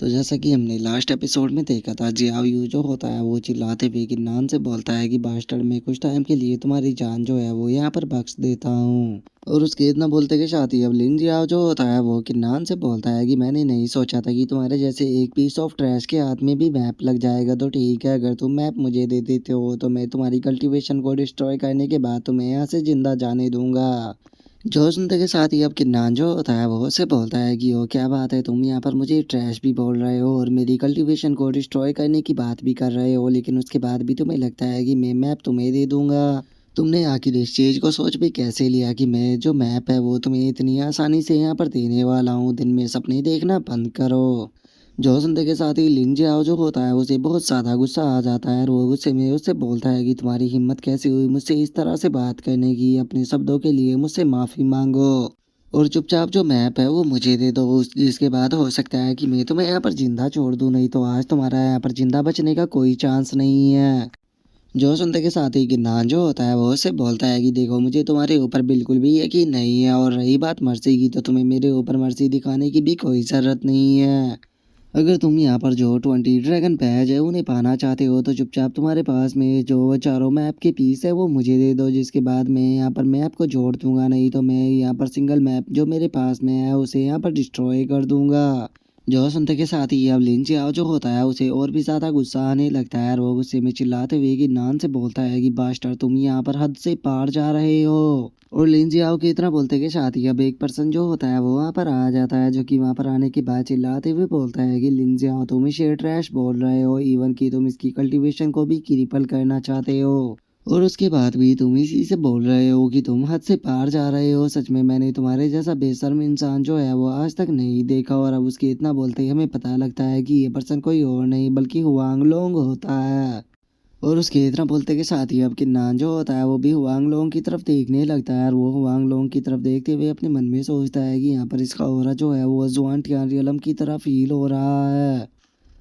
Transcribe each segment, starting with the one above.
तो जैसा कि हमने लास्ट एपिसोड में देखा था, जियाओ यू जो होता है वो चिल्लाते हुए किन्नान से बोलता है कि बास्टर्ड, मैं कुछ टाइम के लिए तुम्हारी जान जो है वो यहाँ पर बख्श देता हूँ। और उसके इतना बोलते के साथ ही अब लिन जियाओ जो होता है वो किन्नान से बोलता है कि मैंने नहीं सोचा था कि तुम्हारे जैसे एक पीस ऑफ ट्रैश के हाथ में भी मैप लग जाएगा। तो ठीक है, अगर तुम मैप मुझे दे देते हो तो मैं तुम्हारी कल्टीवेशन को डिस्ट्रॉय करने के बाद तुम्हें यहाँ से जिंदा जाने दूंगा। जो सुनते के साथ ही अब किन्नान जो होता है वो उससे बोलता है कि ओ क्या बात है, तुम यहाँ पर मुझे ट्रैश भी बोल रहे हो और मेरी कल्टीवेशन को डिस्ट्रॉय करने की बात भी कर रहे हो, लेकिन उसके बाद भी तुम्हें लगता है कि मैं मैप तुम्हें दे दूंगा। तुमने आखिर इस चीज को सोच भी कैसे लिया कि मैं जो मैप है वो तुम्हें इतनी आसानी से यहाँ पर देने वाला हूँ। दिन में सपने देखना बंद करो। जो सुनते के साथ ही लिन जियाओ जो होता है उसे बहुत ज़्यादा गुस्सा आ जाता है और वो गुस्से में उससे बोलता है कि तुम्हारी हिम्मत कैसे हुई मुझसे इस तरह से बात करने की, अपने शब्दों के लिए मुझसे माफ़ी मांगो और चुपचाप जो मैप है वो मुझे दे दो। जिसके बाद हो सकता है कि मैं तुम्हें यहाँ पर जिंदा छोड़ दूँ, नहीं तो आज तुम्हारा यहाँ पर जिंदा बचने का कोई चांस नहीं है। जो सुनते के साथ ही किन्नान जो होता है वो उससे बोलता है कि देखो, मुझे तुम्हारे ऊपर बिल्कुल भी यकीन नहीं है और रही बात मर्जी की, तो तुम्हें मेरे ऊपर मर्जी दिखाने की भी कोई ज़रूरत नहीं है। अगर तुम यहाँ पर जो 20 ड्रैगन बैज है उन्हें पाना चाहते हो तो चुपचाप तुम्हारे पास में जो चारों मैप के पीस है वो मुझे दे दो, जिसके बाद मैं यहाँ पर मैप को जोड़ दूंगा, नहीं तो मैं यहाँ पर सिंगल मैप जो मेरे पास में है उसे यहाँ पर डिस्ट्रॉय कर दूंगा। जो सुनते के साथ ही अब लिन चियाओ जो होता है उसे और भी ज्यादा गुस्सा आने लगता है और वो गुस्से में चिल्लाते हुए कि नान से बोलता है कि बास्टर, तुम यहाँ पर हद से पार जा रहे हो। और लिन जियाओ की इतना बोलते के साथ ही अब एक पर्सन जो होता है वो वहाँ पर आ जाता है, जो कि वहाँ पर आने के बाद चिल्लाते हुए बोलता है कि लिन जियाओ, तुम इसे ट्रैश बोल रहे हो, इवन कि तुम इसकी कल्टीवेशन को भी क्रिपल करना चाहते हो और उसके बाद भी तुम इसी से बोल रहे हो कि तुम हद से पार जा रहे हो। सच में मैंने तुम्हारे जैसा बेशर्म इंसान जो है वो आज तक नहीं देखा। और अब उसके इतना बोलते ही हमें पता लगता है कि ये पर्सन कोई और नहीं बल्कि हुआंग लोंग होता है। और उसके इतना बोलते के साथ ही अब किन्नान जो होता है वो भी हुआंग लोंग की तरफ देखने लगता है और वो हुआंग लोंग की तरफ देखते हुए अपने मन में सोचता है कि यहाँ पर इसका ऑरा जो है वो जुआन टियान की तरह फील हो रहा है।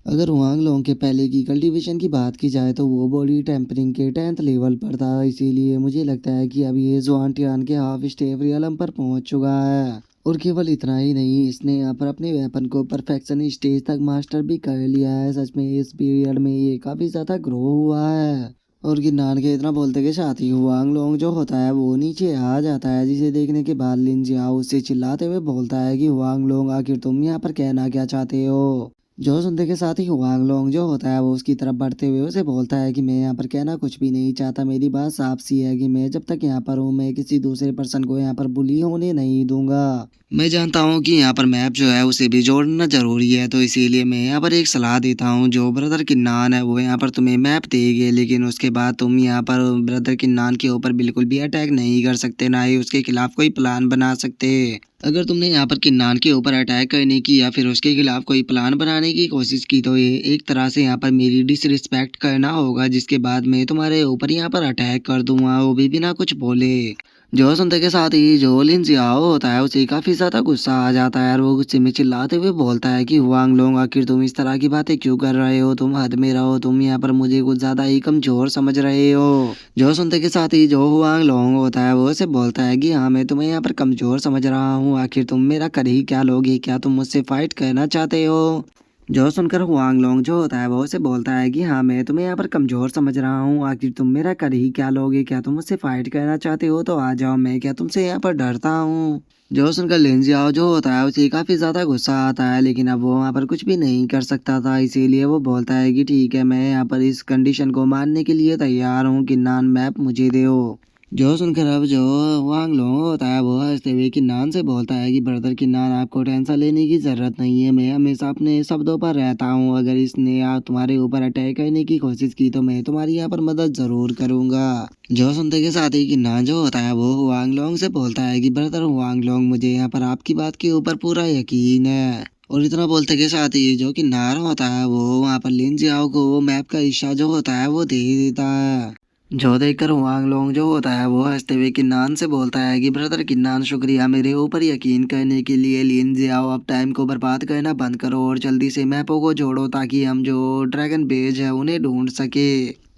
अगर हुआंग लोंग के पहले की कल्टीवेशन की बात की जाए तो वो बॉडी टेम्परिंग के 10th लेवल पर था, इसीलिए मुझे लगता है कि अब ये जुआन टियान के हाफ स्टेप रियलम पर पहुंच चुका है। और केवल इतना ही नहीं, इसने यहाँ पर अपने वेपन को परफेक्शन स्टेज तक मास्टर भी कर लिया है। सच में इस पीरियड में ये काफ़ी ज़्यादा ग्रो हुआ है। और गिरनार के इतना बोलते के साथ ही हुआंग लोंग जो होता है वो नीचे आ जाता है, जिसे देखने के बाद लिन जियाओ उससे चिल्लाते हुए बोलता है कि हुआंग लोंग, आखिर तुम यहाँ पर कहना क्या चाहते हो। जो सुनते के साथ ही हुआंग लोंग जो होता है वो उसकी तरफ बढ़ते हुए उसे बोलता है कि मैं यहाँ पर कहना कुछ भी नहीं चाहता। मेरी बात साफ सी है कि मैं जब तक यहाँ पर हूँ मैं किसी दूसरे पर्सन को यहाँ पर बुली होने नहीं दूंगा। मैं जानता हूँ कि यहाँ पर मैप जो है उसे भी जोड़ना जरूरी है, तो इसीलिए मैं यहाँ पर एक सलाह देता हूँ। जो ब्रदर किन्नान है वो यहाँ पर तुम्हें मैप देंगे, लेकिन उसके बाद तुम यहाँ पर ब्रदर किन्नान के ऊपर बिल्कुल भी अटैक नहीं कर सकते, ना ही उसके खिलाफ कोई प्लान बना सकते। अगर तुमने यहाँ पर किन्नान के ऊपर अटैक करने की या फिर उसके खिलाफ कोई प्लान बनाने की कोशिश की तो ये एक तरह से यहाँ पर मेरी डिसरिस्पेक्ट करना होगा, जिसके बाद मैं तुम्हारे ऊपर यहाँ पर अटैक कर दूंगा, वो भी बिना कुछ बोले। जो सुनते के साथ ही जो लिन जियाओ होता है उसे काफी ज्यादा गुस्सा आ जाता है और वो गुस्से में चिल्लाते हुए बोलता है कि हुआंग लोंग, आखिर तुम इस तरह की बातें क्यों कर रहे हो, तुम हद में रहो, तुम यहाँ पर मुझे कुछ ज्यादा ही कमजोर समझ रहे हो। जो सुनते के साथ ही जो हुआंग लोंग होता है वो उसे बोलता है कि हाँ, मैं तुम्हें यहाँ पर कमजोर समझ रहा हूँ, आखिर तुम मेरा कर ही क्या लोगे, क्या तुम मुझसे फाइट करना चाहते हो। जो सुनकर हुआंग लोंग जो होता है वो उसे बोलता है कि हाँ, मैं तुम्हें यहाँ पर कमजोर समझ रहा हूँ, आखिर तुम मेरा कर ही क्या लोगे, क्या तुम मुझसे फाइट करना चाहते हो तो आ जाओ, मैं क्या तुमसे यहाँ पर डरता हूँ। जो सुनकर लिन जियाओ जो होता है उसे काफी ज्यादा गुस्सा आता है, लेकिन अब वो वहाँ पर कुछ भी नहीं कर सकता था, इसीलिए वो बोलता है कि ठीक है, मैं यहाँ पर इस कंडीशन को मानने के लिए तैयार हूँ, किन्नान मैप मुझे दो। जो सुनकर अब जो वांग लोंग होता है वो हंसते हुए किन्नान से बोलता है कि ब्रदर किन्नान, आपको टेंशन लेने की जरूरत नहीं है, मैं हमेशा अपने शब्दों पर रहता हूँ। अगर इसने तुम्हारे ऊपर अटैक करने की कोशिश की तो मैं तुम्हारी यहाँ पर मदद जरूर करूंगा। जो सुनते के साथ ही किन्नान जो होता है वो वांग लोंग से बोलता है कि ब्रदर वांग लोंग, मुझे यहाँ पर आपकी बात के ऊपर पूरा यकीन है। और इतना बोलते के साथ ही जो किन्नार होता है वो वहाँ पर लिन जियाओ को वो मैप का हिस्सा जो होता है वो दे देता है। जो देखकर हुआंग लोंग जो होता है वो हंसते हुए किन्नान से बोलता है कि ब्रदर किन्नान, शुक्रिया मेरे ऊपर यकीन करने के लिए। लिन जियाओ, अब टाइम को बर्बाद करना बंद करो और जल्दी से मैपों को जोड़ो ताकि हम जो ड्रैगन बेज है उन्हें ढूंढ सके।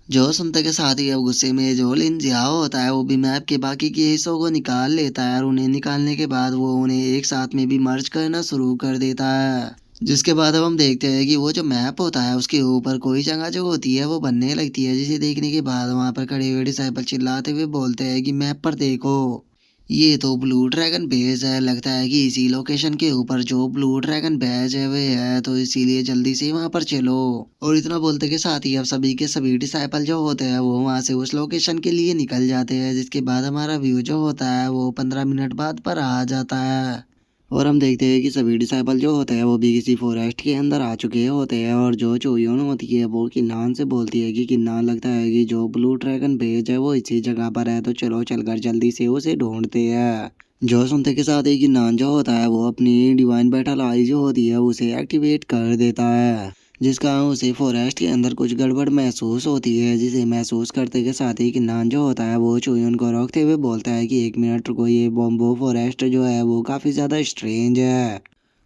जो सुनते के साथ ही अब गुस्से में जो लिन जियाओ होता है वो भी मैप के बाकी के हिस्सों को निकाल लेता है और उन्हें निकालने के बाद वो उन्हें एक साथ में भी मर्ज करना शुरू कर देता है। जिसके बाद अब हम देखते हैं कि वो जो मैप होता है उसके ऊपर कोई जगह जो होती है वो बनने लगती है, जिसे देखने के बाद वहां पर खड़े हुए डिसाइपल चिल्लाते हुए बोलते हैं कि मैप पर देखो, ये तो ब्लू ड्रैगन बेस है। लगता है कि इसी लोकेशन के ऊपर जो ब्लू ड्रैगन बेस है वे है, तो इसीलिए जल्दी से वहां पर चलो। और इतना बोलते के साथ ही अब सभी के सभी डिसाइपल जो होते हैं वो वहां से उस लोकेशन के लिए निकल जाते हैं, जिसके बाद हमारा व्यू जो होता है वो 15 मिनट बाद पर आ जाता है। और हम देखते हैं कि सभी डिसाइपल जो होते हैं वो भी किसी फॉरेस्ट के अंदर आ चुके होते हैं, और जो चोयोन होती है वो किन्नान से बोलती है कि किन्नान, लगता है कि जो ब्लू ड्रैगन बेज है वो इसी जगह पर है, तो चलो चलकर जल्दी से उसे ढूंढते हैं। जो सुनते के साथ ही किन्नान जो होता है वो अपनी डिवाइन बैटल आई जो होती है उसे एक्टिवेट कर देता है, जिसका उसे फॉरेस्ट के अंदर कुछ गड़बड़ महसूस होती है, जिसे महसूस करते के साथ ही किन्नान जो होता है वो चोयोन को रोकते हुए बोलता है कि 1 मिनट रुको, ये बॉम्बो फॉरेस्ट जो है वो काफ़ी ज़्यादा स्ट्रेंज है।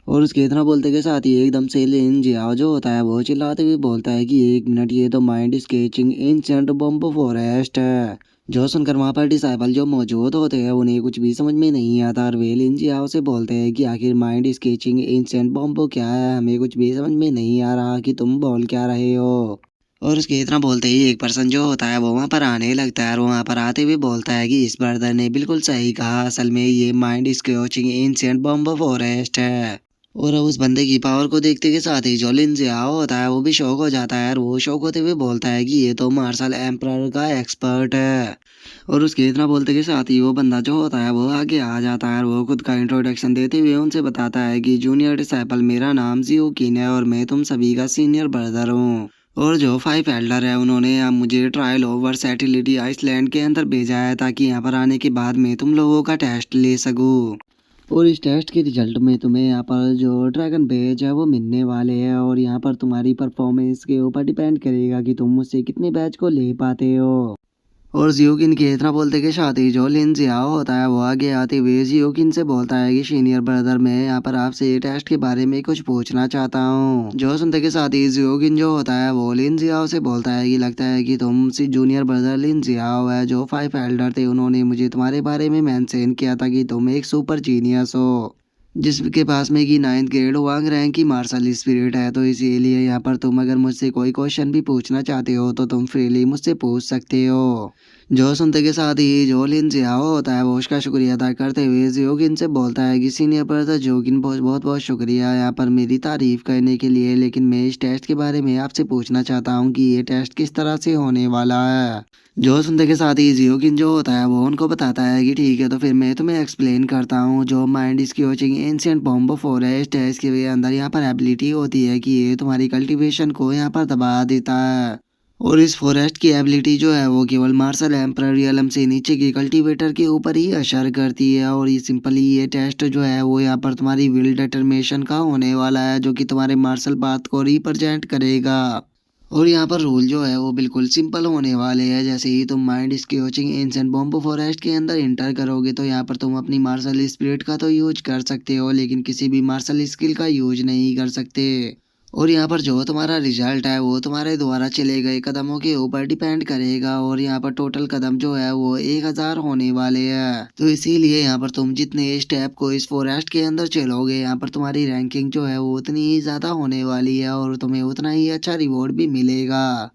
और उसके इतना बोलते के साथ ही एकदम से लिन जियाओ जो होता है वो चिल्लाते हुए बोलता है कि 1 मिनट, ये तो माइंड स्केचिंग एंशिएंट बॉम्बो फॉरेस्ट है। जो सुनकर वहां पर डिसाइपल जो मौजूद होते हैं उन्हें कुछ भी समझ में नहीं आता, और वे लिन जियाओ से बोलते हैं कि आखिर माइंड स्केचिंग एंशिएंट बॉम्बो क्या है, हमें कुछ भी समझ में नहीं आ रहा कि तुम बोल क्या रहे हो। और उसके इतना बोलते ही एक पर्सन जो होता है वो वहां पर आने लगता है, और वहां पर आते हुए बोलता है कि इस ब्रदर ने बिल्कुल सही कहा, असल में ये माइंड स्केचिंग एंशिएंट बॉम्बो फॉरेस्ट है। और अब उस बंदे की पावर को देखते के साथ ही जो लिंजियाओ होता है वो भी शौक हो जाता है, और वो शौक होते हुए बोलता है कि ये तो मार्शल एम्परर का एक्सपर्ट है। और उसके इतना बोलते के साथ ही वो बंदा जो होता है वो आगे आ जाता है, और वो खुद का इंट्रोडक्शन देते हुए उनसे बताता है कि जूनियर डिसाइपल, मेरा नाम जियोकिन है और मैं तुम सभी का सीनियर ब्रदर हूँ। और जो 5 एल्डर है उन्होंने अब मुझे ट्रायल ओवर सेटिलिटी आइसलैंड के अंदर भेजा है, ताकि यहाँ पर आने के बाद मैं तुम लोगों का टेस्ट ले सकूँ। और इस टेस्ट के रिजल्ट में तुम्हें यहाँ पर जो ड्रैगन बैज है वो मिलने वाले हैं, और यहाँ पर तुम्हारी परफॉर्मेंस के ऊपर डिपेंड करेगा कि तुम मुझसे कितने बैच को ले पाते हो। और जियोकिन के इतना बोलते के साथ ही जो लिन जियाओ होता है वो आगे आते हुए जियोकिन से बोलता है कि सीनियर ब्रदर, मैं यहाँ पर आपसे ये टेस्ट के बारे में कुछ पूछना चाहता हूँ। जो सुनते के साथ ही जियोकिन जो होता है वो लिन जियाओ से बोलता है कि लगता है कि तुम सी जूनियर ब्रदर लिन जियाओ है, जो 5 एल्डर थे उन्होंने मुझे तुम्हारे बारे में मेंशन किया था कि तुम एक सुपर जीनियस हो, जिसके पास में कि 9th ग्रेड वांग रैंक की मार्शल स्पिरिट है। तो इसीलिए यहाँ पर तुम अगर मुझसे कोई क्वेश्चन भी पूछना चाहते हो तो तुम फ्रीली मुझसे पूछ सकते हो। जो सुनते के साथ ही जो लिन जियाओ होता है वो उसका शुक्रिया अदा करते हुए जियोकिन से बोलता है कि सीनियर ब्रदर जोकिन, बहुत बहुत बहुत शुक्रिया यहाँ पर मेरी तारीफ करने के लिए, लेकिन मैं इस टेस्ट के बारे में आपसे पूछना चाहता हूँ कि ये टेस्ट किस तरह से होने वाला है। जो सुनते के साथ ही जियोकिन जो होता है वो उनको बताता है कि ठीक है, तो फिर मैं तुम्हें एक्सप्लेन करता हूँ। जो माइंड इसकी कोचिंग एंशिएंट बॉम्बो फॉरेस्ट है, इसके अंदर यहाँ पर एबिलिटी होती है कि ये तुम्हारी कल्टीवेशन को यहाँ पर दबा देता है, और इस फॉरेस्ट की एबिलिटी जो है वो केवल मार्शल एम्परर रियलम से नीचे के कल्टीवेटर के ऊपर ही असर करती है। और ये सिंपली ये टेस्ट जो है वो यहाँ पर तुम्हारी विल डिटर्मिनेशन का होने वाला है, जो कि तुम्हारे मार्शल पाथ को रिप्रेजेंट करेगा। और यहाँ पर रूल जो है वो बिल्कुल सिंपल होने वाले हैं। जैसे ही तुम माइंड स्केचिंग एंशिएंट बॉम्बो फॉरेस्ट के अंदर इंटर करोगे तो यहाँ पर तुम अपनी मार्शल स्पिरिट का तो यूज कर सकते हो, लेकिन किसी भी मार्शल स्किल का यूज नहीं कर सकते। और यहाँ पर जो तुम्हारा रिजल्ट है वो तुम्हारे द्वारा चले गए कदमों के ऊपर डिपेंड करेगा, और यहाँ पर टोटल कदम जो है वो 1000 होने वाले हैं। तो इसीलिए यहाँ पर तुम जितने स्टेप को इस फॉरेस्ट के अंदर चलोगे यहाँ पर तुम्हारी रैंकिंग जो है वो उतनी ही ज़्यादा होने वाली है, और तुम्हें उतना ही अच्छा रिवॉर्ड भी मिलेगा।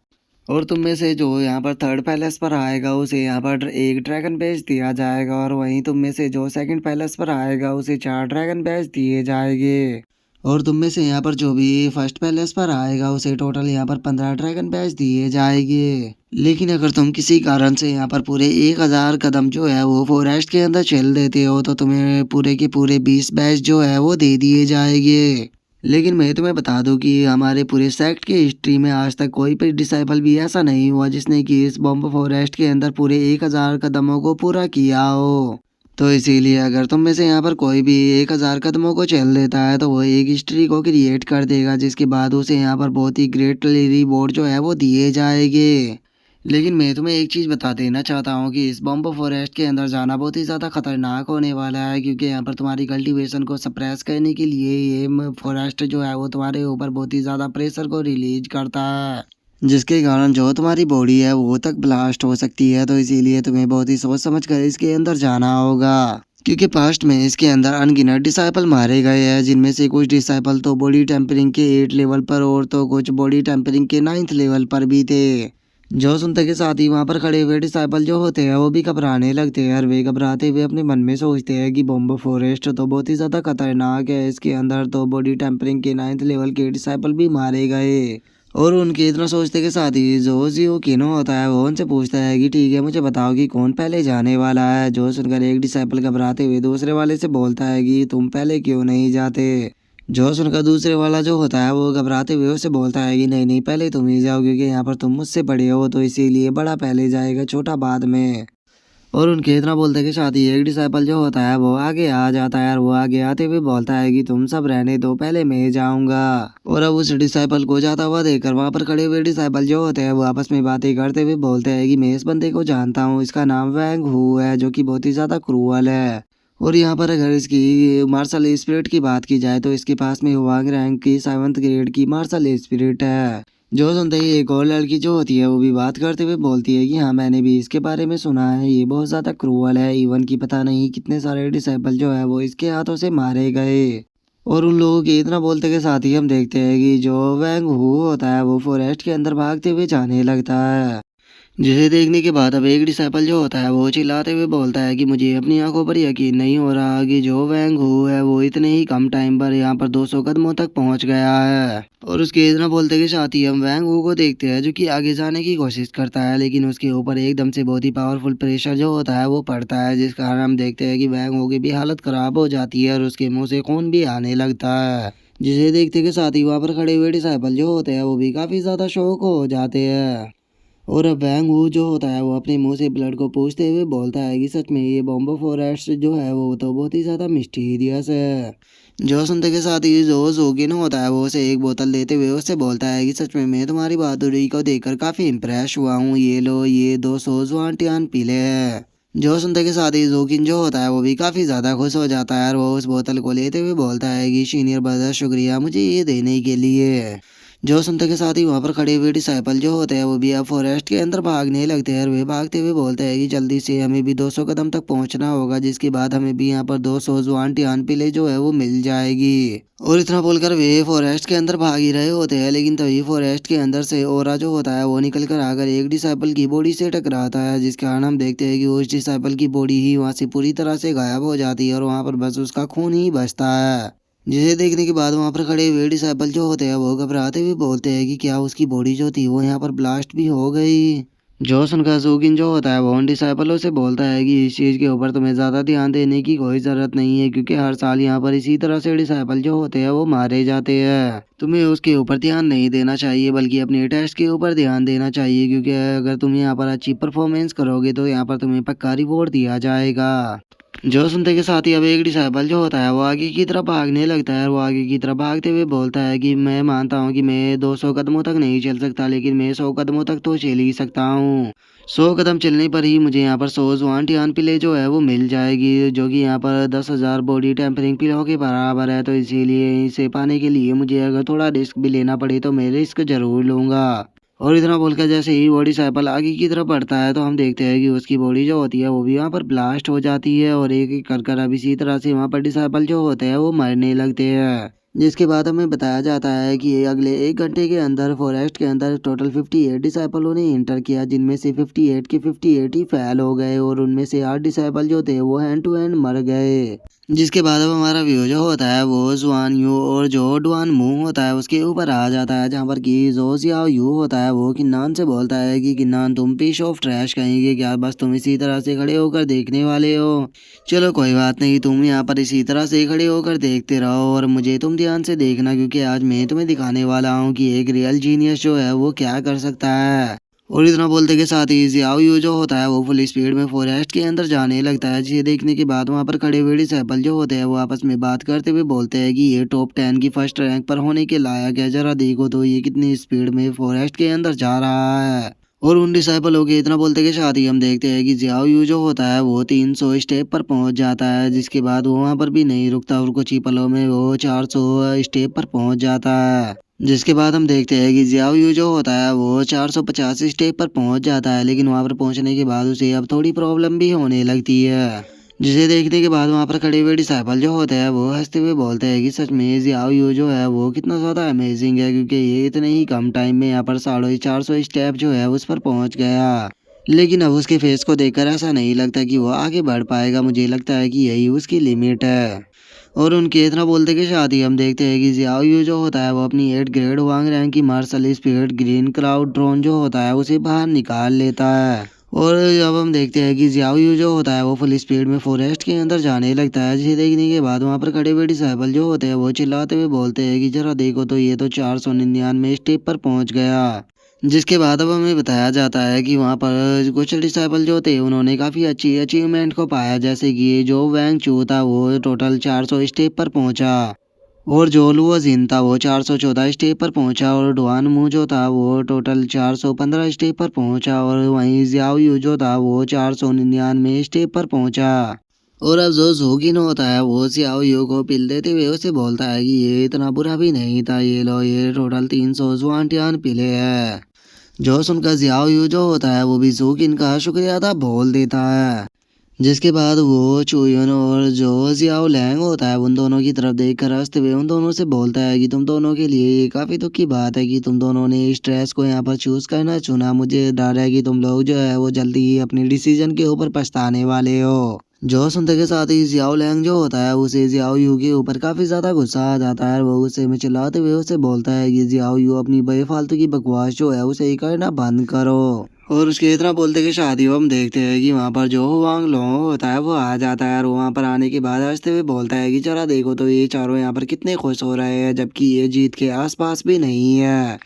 और तुम में से जो यहाँ पर थर्ड पैलेस पर आएगा उसे यहाँ पर एक ड्रैगन बैज दिया जाएगा, और वहीं तुम में से जो सेकंड पैलेस पर आएगा उसे 4 ड्रैगन बैज दिए जाएंगे। और तुम में से यहाँ पर जो भी फर्स्ट पैलेस पर आएगा उसे टोटल यहाँ पर 15 ड्रैगन बैज दिए जाएंगे। लेकिन अगर तुम किसी कारण से यहाँ पर पूरे 1000 कदम जो है वो फॉरेस्ट के अंदर चल देते हो तो तुम्हें पूरे के पूरे 20 बैज जो है वो दे दिए जाएंगे। लेकिन मैं तुम्हें बता दूं कि हमारे पूरे सेक्ट की हिस्ट्री में आज तक कोई भी डिसाइपल भी ऐसा नहीं हुआ जिसने कि इस बॉम्ब फॉरेस्ट के अंदर पूरे 1000 कदमों को पूरा किया हो। तो इसीलिए अगर तुम में से यहाँ पर कोई भी 1000 कदमों को चल देता है तो वो एक हिस्ट्री को क्रिएट कर देगा, जिसके बाद उसे यहाँ पर बहुत ही ग्रेट रिवॉर्ड जो है वो दिए जाएंगे। लेकिन मैं तुम्हें एक चीज़ बता देना चाहता हूँ कि इस बॉम्बो फॉरेस्ट के अंदर जाना बहुत ही ज़्यादा खतरनाक होने वाला है, क्योंकि यहाँ पर तुम्हारी कल्टीवेशन को सप्रेस करने के लिए ये फॉरेस्ट जो है वो तुम्हारे ऊपर बहुत ही ज़्यादा प्रेशर को रिलीज करता है, जिसके कारण जो तुम्हारी बॉडी है वो तक ब्लास्ट हो सकती है। तो इसीलिए तुम्हें बहुत ही सोच समझ कर इसके अंदर जाना होगा। क्योंकि पास्ट में इसके अंदर अनगिनत डिसाइपल मारे गए हैं, जिनमें से कुछ डिसाइपल तो बॉडी टेम्परिंग के 8 लेवल पर और तो कुछ बॉडी टेम्परिंग के 9th लेवल पर भी थे। जो सुनते के साथ ही वहां पर खड़े हुए डिसाइपल जो होते हैं वो भी घबराने लगते हैं और वे घबराते हुए अपने मन में सोचते हैं कि बॉम्बो फॉरेस्ट तो बहुत ही ज्यादा खतरनाक है, इसके अंदर तो बॉडी टेम्परिंग के 9th लेवल के डिसाइपल भी मारे गए। और उनके इतना सोचते के साथ ही जो जियो किनो होता है वो उनसे पूछता है कि ठीक है मुझे बताओ कि कौन पहले जाने वाला है। जो सुनकर एक डिसाइपल घबराते हुए दूसरे वाले से बोलता है कि तुम पहले क्यों नहीं जाते। जो सुनकर दूसरे वाला जो होता है वो घबराते हुए उससे बोलता है कि नहीं नहीं पहले तुम ही जाओ, क्योंकि यहाँ पर तुम मुझसे बड़े हो तो इसीलिए बड़ा पहले जाएगा छोटा बाद में। और उनके इतना बोलते के साथ ही एक डिसाइपल जो होता है वो आगे आ जाता है और वो आगे आते हुए बोलता है कि तुम सब रहने दो पहले मैं जाऊंगा। और अब उस डिसाइपल को जाता हुआ देखकर वहां पर खड़े हुए डिसाइपल जो होते हैं वो आपस में बातें करते हुए बोलते हैं कि मैं इस बंदे को जानता हूँ, इसका नाम वैंग हू है जो कि बहुत ही ज्यादा क्रूअल है। और यहाँ पर अगर इसकी मार्शल स्पिरिट की बात की जाए तो इसके पास में हुआंग रैंक की 7th ग्रेड की मार्शल स्पिरिट है। जो सुनते ही एक और लड़की जो होती है वो भी बात करते हुए बोलती है कि हाँ मैंने भी इसके बारे में सुना है, ये बहुत ज्यादा क्रूअल है, इवन की पता नहीं कितने सारे डिसेबल जो है वो इसके हाथों से मारे गए। और उन लोगों के इतना बोलते के साथ ही हम देखते हैं कि जो वैंग हू होता है वो फॉरेस्ट के अंदर भागते हुए जाने लगता है, जिसे देखने के बाद अब एक डिसाइपल जो होता है वो चिल्लाते हुए बोलता है कि मुझे अपनी आंखों पर यकीन नहीं हो रहा कि जो वैंग हू है वो इतने ही कम टाइम पर यहाँ पर 200 कदमों तक पहुंच गया है। और उसके इतना बोलते के साथ ही हम वैंग हू को देखते हैं जो कि आगे जाने की कोशिश करता है, लेकिन उसके ऊपर एकदम से बहुत ही पावरफुल प्रेशर जो होता है वो पड़ता है, जिस कारण हम देखते हैं कि वैंग हू की भी हालत खराब हो जाती है और उसके मुंह से खून भी आने लगता है। जिसे देखते के साथ ही वहां पर खड़े हुए डिसाइपल जो होते हैं वो भी काफी ज्यादा शौक हो जाते हैं। और अब वैंग वू जो होता है वो अपने मुंह से ब्लड को पूछते हुए बोलता है कि सच में ये बॉम्बो फॉरेस्ट जो है वो तो बहुत ही ज़्यादा मिस्टीरियस है। जो सुनते के साथ ही जो जोगिन होता है वो उसे एक बोतल देते हुए उससे बोलता है कि सच में मैं तुम्हारी बहादुरी को देखकर काफ़ी इम्प्रेस हुआ हूँ, ये लो ये 200 जुआन पीले है। जो सुनते के साथ ही जोगिन जो होता है वो भी काफ़ी ज़्यादा खुश हो जाता है और वो उस बोतल को लेते हुए बोलता है कि सीनियर ब्रदर शुक्रिया मुझे ये देने के लिए। जो सुनते के साथ ही वहां पर खड़े हुए डिसाइपल जो होते हैं वो भी अब फॉरेस्ट के अंदर भागने लगते हैं और वे भागते हुए बोलते हैं कि जल्दी से हमें भी 200 कदम तक पहुंचना होगा, जिसके बाद हमें भी यहाँ पर 200 जुआन टियान पिले जो है वो मिल जाएगी। और इतना बोलकर वे फॉरेस्ट के अंदर भाग ही रहे होते हैं, लेकिन तभी फॉरेस्ट के अंदर से ओरा जो होता है वो निकल कर आकर एक डिसाइपल की बॉडी से टकराता है, जिसके कारण हम देखते हैं कि उस डिसाइपल की बॉडी ही वहां से पूरी तरह से गायब हो जाती है और वहां पर बस उसका खून ही बचता है। जिसे देखने के बाद वहां पर खड़े हुए डिसेबल जो होते हैं वो घबराते हुए बोलते हैं कि क्या उसकी बॉडी जो थी वो यहाँ पर ब्लास्ट भी हो गई। जो सुनकर जोगिन जो होता है वो उन डिसेबलों से बोलता है कि इस चीज़ के ऊपर तुम्हें ज़्यादा ध्यान देने की कोई ज़रूरत नहीं है, क्योंकि हर साल यहाँ पर इसी तरह से डिसेबल जो होते हैं वो मारे जाते हैं। तुम्हें उसके ऊपर ध्यान नहीं देना चाहिए बल्कि अपने टेस्ट के ऊपर ध्यान देना चाहिए, क्योंकि अगर तुम यहाँ पर अच्छी परफॉर्मेंस करोगे तो यहाँ पर तुम्हें पक्का रिवॉर्ड दिया जाएगा। जो सुनते के साथ ही अब एक डिसाइपल जो होता है वो आगे की तरफ भागने लगता है और वो आगे की तरफ भागते हुए बोलता है कि मैं मानता हूँ कि मैं 200 कदमों तक नहीं चल सकता, लेकिन मैं 100 कदमों तक तो चल ही सकता हूँ। 100 कदम चलने पर ही मुझे यहाँ पर 100 जुआन टियान पिले जो है वो मिल जाएगी, जो कि यहाँ पर 10,000 बॉडी टेम्परिंग पिलो के बराबर है। तो इसीलिए इसे पाने के लिए मुझे अगर थोड़ा रिस्क भी लेना पड़े तो मैं रिस्क जरूर लूंगा। और इतना बोलकर जैसे ही वो डिसाइपल आगे की तरफ बढ़ता है तो हम देखते हैं कि उसकी बॉडी जो होती है वो भी वहाँ पर ब्लास्ट हो जाती है और एक एक कर अब इसी तरह से वहाँ पर डिसाइपल जो होते हैं वो मरने लगते हैं। जिसके बाद हमें बताया जाता है कि ये अगले 1 घंटे के अंदर फॉरेस्ट के अंदर टोटल 58 डिसाइपलों ने इंटर किया, जिनमें से 58 के 58 ही फेल हो गए और उनमें से 8 डिसाइपल जो थे वो हैंड टू हैंड मर गए। जिसके बाद अब हमारा व्यू जो होता है वो जुआन यू और जो डुआन मुंह होता है उसके ऊपर आ जाता है, जहाँ पर कि जो जियाओ यू होता है वो किन्नान से बोलता है कि किन्नान तुम पीस ऑफ ट्रैश कहेंगे क्या, बस तुम इसी तरह से खड़े होकर देखने वाले हो। चलो कोई बात नहीं, तुम यहाँ पर इसी तरह से खड़े होकर देखते रहो और मुझे तुम ध्यान से देखना, क्योंकि आज मैं तुम्हें दिखाने वाला हूँ कि एक रियल जीनियस जो है वो क्या कर सकता है। और इतना बोलते के साथ ही जियाओ यू जो होता है वो फुल स्पीड में फॉरेस्ट के अंदर जाने लगता है, जिसे देखने के बाद वहां पर खड़े हुए डिसेबल जो होते हैं वो आपस में बात करते हुए बोलते हैं कि ये टॉप 10 की फर्स्ट रैंक पर होने के लायक है, जरा देखो तो ये कितनी स्पीड में फॉरेस्ट के अंदर जा रहा है। और उन डिसाइपलों के इतना बोलते के साथ ही हम देखते हैं कि जियाओ यू जो होता है वो 300 स्टेप पर पहुंच जाता है, जिसके बाद वो वहां पर भी नहीं रुकता और कुछ ही पलों में वो 400 स्टेप पर पहुंच जाता है। जिसके बाद हम देखते हैं कि जियाओ यू जो होता है वो 450 स्टेप पर पहुंच जाता है, लेकिन वहां पर पहुंचने के बाद उसे अब थोड़ी प्रॉब्लम भी होने लगती है। जिसे देखने के बाद वहाँ पर खड़े हुए डिसाइपल जो होते हैं वो हंसते हुए बोलते हैं कि सच में जियाओ यू जो है वो कितना ज़्यादा अमेजिंग है, क्योंकि ये इतने ही कम टाइम में यहाँ पर 450 स्टेप जो है उस पर पहुँच गया। लेकिन अब उसके फेस को देखकर ऐसा नहीं लगता कि वो आगे बढ़ पाएगा, मुझे लगता है कि यही उसकी लिमिट है। और उनके इतना बोलते के साथ ही हम देखते हैं कि जियाओ यू जो होता है वो अपनी 8 ग्रेड वांग रैंक की marshal speed green cloud drone जो होता है उसे बाहर निकाल लेता है। और अब हम देखते हैं कि जियाओ यू जो होता है वो फुल स्पीड में फॉरेस्ट के अंदर जाने लगता है, जिसे देखने के बाद वहाँ पर खड़े हुए डिसाइपल जो होते हैं वो चिल्लाते हुए बोलते हैं कि जरा देखो तो ये तो 499 स्टेप पर पहुंच गया। जिसके बाद अब हमें बताया जाता है कि वहाँ पर कुछ डिसाइपल जो थे उन्होंने काफ़ी अच्छी अचीवमेंट को पाया, जैसे कि जो वैंग चू था वो टोटल 400 स्टेप पर पहुंचा, और जो लुओ जिन था वो 414 स्टेप पर पहुंचा, और डुआन मू जो था वो टोटल 415 स्टेप पर पहुंचा, और वहीं जियाओ यू जो था वो 499 स्टेप पर पहुंचा। और अब जो जोगिन होता है वो जियाओ यू को पिल देते हुए उसे बोलता है कि ये इतना बुरा भी नहीं था, ये लो ये टोटल 300 जुआन पिले है। जो सुनकर जियाओ यू जो होता है वो भी जोगिन का शुक्रिया अदा बोल देता है। जिसके बाद वो चुयुन और जो जियाओ लैंग होता है उन दोनों की तरफ देख कर हंसते हुए उन दोनों से बोलता है कि तुम दोनों के लिए ये काफ़ी दुख की बात है कि तुम दोनों ने इस ड्रेस को यहाँ पर चूज करना चुना। मुझे डर है कि तुम लोग जो है वो जल्दी ही अपने डिसीजन के ऊपर पछताने वाले हो। जो सुनते के साथ ही जियाओ लैंग जो होता है उसे जियाओ यू के ऊपर काफ़ी ज़्यादा गुस्सा आ जाता है, और वो गुस्से में चिल्लाते हुए उसे बोलता है कि जियाओ यू अपनी बेफालतू की बकवास जो है उसे करना बंद करो। और उसके इतना बोलते कि शादी हम देखते हैं कि वहाँ पर जो वांग लोंग होता है वो आ जाता है, और वहाँ पर आने के बाद हंसते हुए बोलता है कि जरा देखो तो ये चारों यहाँ पर कितने खुश हो रहे हैं, जबकि ये जीत के आसपास भी नहीं है।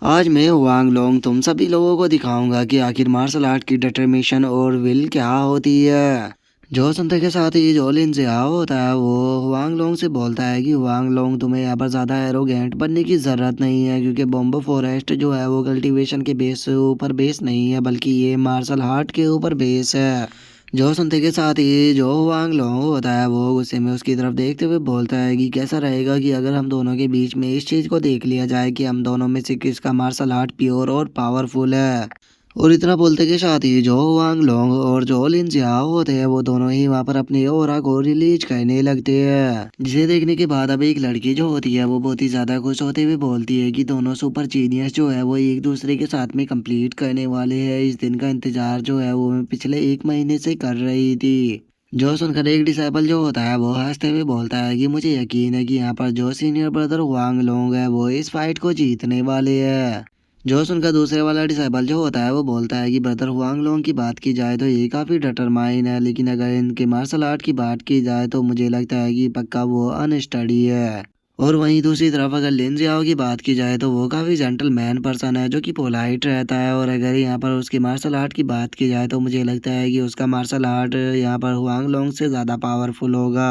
आज मैं वांग लोंग तुम सभी लोगों को दिखाऊंगा कि आखिर मार्शल आर्ट की डिटर्मिनेशन और विल क्या होती है। जो सुनते के साथ ही जो लिन जियाओ होता है वो वांग लोंग से बोलता है कि वांग लोंग तुम्हें यहाँ पर ज़्यादा एरोगेंट बनने की ज़रूरत नहीं है, क्योंकि बॉम्बो फॉरेस्ट जो है वो कल्टीवेशन के बेस ऊपर बेस नहीं है, बल्कि ये मार्शल आर्ट के ऊपर बेस है। जो सुनते के साथ ही जो वांग लोंग होता है वो गुस्से में उसकी तरफ देखते हुए बोलता है कि कैसा रहेगा कि अगर हम दोनों के बीच में इस चीज़ को देख लिया जाए कि हम दोनों में से किसका मार्शल आर्ट प्योर और पावरफुल है। और इतना बोलते के साथ ही जो वांग लोंग और जो लिन जियाओ होते हैं वो दोनों ही वहाँ पर अपनी ओरा को रिलीज करने लगते हैं, जिसे देखने के बाद अब एक लड़की जो होती है वो बहुत ही ज्यादा खुश होते हुए बोलती है कि दोनों सुपर जीनियस जो है वो एक दूसरे के साथ में कंप्लीट करने वाले हैं। इस दिन का इंतजार जो है वो मैं पिछले 1 महीने से कर रही थी। जो सुनकर एक डिसाइपल जो होता है वो हंसते हुए बोलता है कि मुझे यकीन है कि यहाँ पर जो सीनियर ब्रदर वांग लोंग है वो इस फाइट को जीतने वाले हैं। जो सुनकर दूसरे वाला डिसाइपल जो होता है वो बोलता है कि ब्रदर हुआंग लोंग की बात की जाए तो ये काफ़ी डिटरमाइन है, लेकिन अगर इनके मार्शल आर्ट की बात की जाए तो मुझे लगता है कि पक्का वो अनस्टडी है। और वहीं दूसरी तरफ अगर लिन जियाओ की बात की जाए तो वो काफ़ी जेंटलमैन पर्सन है जो कि पोलाइट रहता है, और अगर यहाँ पर उसके मार्शल आर्ट की बात की जाए तो मुझे लगता है कि उसका मार्शल आर्ट यहाँ पर हुआंग लोंग से ज़्यादा पावरफुल होगा।